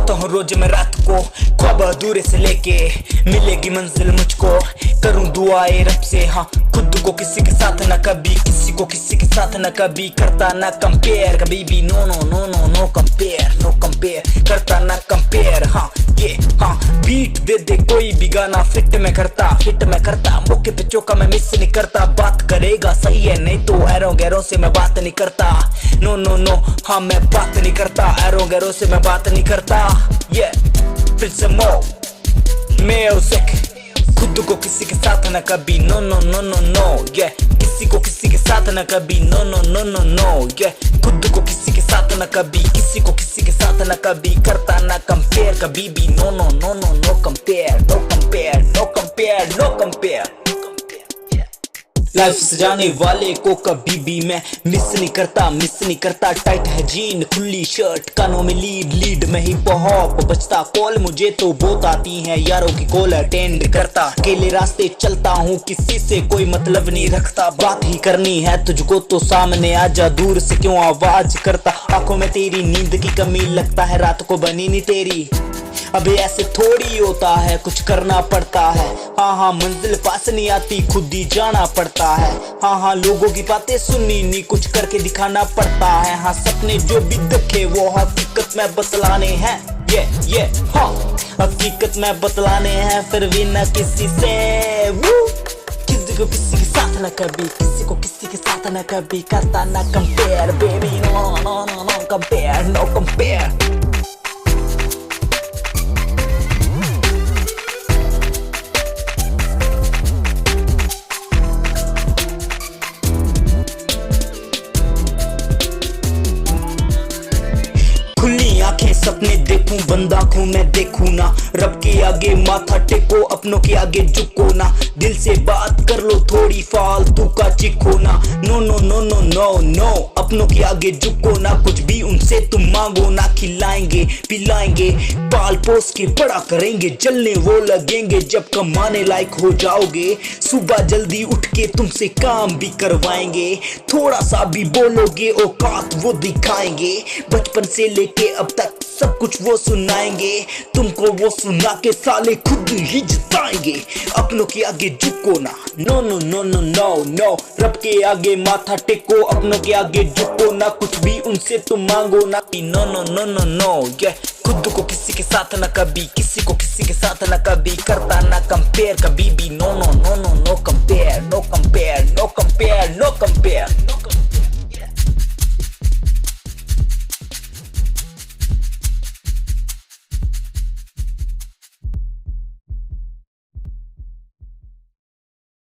सोता हूँ रोज मैं रात को, ख्वाब अधूरे से लेके मिलेगी मंजिल मुझको। करूँ दुआएं रब से, हाँ खुद को किसी के साथ न कभी, किसी को किसी के साथ न कभी, करता ना कंपेयर कभी भी। No no no no no compare, no compare, करता ना कंपेयर। हाँ ये हाँ बीट दे दे कोई भी गाना, फिट में करता, हिट में करता, मौके पे चौका मैं मिस नहीं करता। बात करेगा सही है, नहीं तो एरो गैरों से मैं बात नहीं करता। नो नो नो हाँ मैं बात नहीं करता, एरो गैरों से मैं बात नहीं करता। ये फिर से म्यूजिक, खुद को किसी के साथ न कभी। No no no no no ये किसी को किसी के साथ न कभी। No no no no no ये खुद को किसी के साथ न कभी, किसी को किसी के साथ न कभी, करता ना कंपेयर कभी भी। No no no no no compare, no compare, no compare, no compare. Life सजाने वाले को कभी भी मैं मिस नहीं करता, मिस नहीं करता। टाइट है जीन, खुली शर्ट, कानों में लीड, लीड में हिप हॉप बजता। कॉल मुझे तो बहुत आती है, यारों की कॉल अटेंड करता। अकेले रास्ते चलता हूँ, किसी से कोई मतलब नहीं रखता। बात ही करनी है तुझको तो सामने आजा, दूर से क्यों आवाज करता। आंखों में तेरी नींद की कमी, लगता है रात को बनी नहीं तेरी। अबे ऐसे थोड़ी होता है, कुछ करना पड़ता है। हाँ हाँ मंजिल पास नहीं आती, खुद ही जाना पड़ता है। हाँ हाँ लोगों की बातें सुननी नहीं, कुछ करके दिखाना पड़ता है। हाँ सपने जो भी दिखे वो हकीकत में बतलाने हैं। ये हाँ हकीकत में बतलाने हैं, फिर भी न किसी से किसी को किसी के साथ न कभी, किसी को किसी के साथ न कभी, करता ना compare baby. No no no no compare, no compare. खुली आंखें सपने देखूं, बंद आंखों मैं देखूं ना। रब के आगे माथा टेको, अपनों के आगे झुको ना। दिल से बात कर लो थोड़ी, फालतू का चिखो ना। No no no no no no अपनों के आगे झुको ना। कुछ भी उनसे तुम मांगो ना, खिलाएंगे पिलाएंगे, पाल पोस के बड़ा करेंगे। जलने वो लगेंगे जब कमाने लायक हो जाओगे। सुबह जल्दी उठ के तुमसे काम भी करवाएंगे। थोड़ा सा भी बोलोगे औकात वो दिखाएंगे। बचपन से लेके अब तक सब कुछ वो सुनाएंगे तुमको, वो सुना के साले खुद ही जिताएंगे। अपनों के आगे झुको ना। No no no no no no रब के आगे माथा टेको, अपनों के आगे झुको ना। कुछ भी उनसे तुम मांगो ना। No no no no no ये खुद को किसी के साथ न कभी, किसी को किसी के साथ न कभी, करता ना कंपेयर कभी भी। No no no no no compare, no compare, no compare, no compare.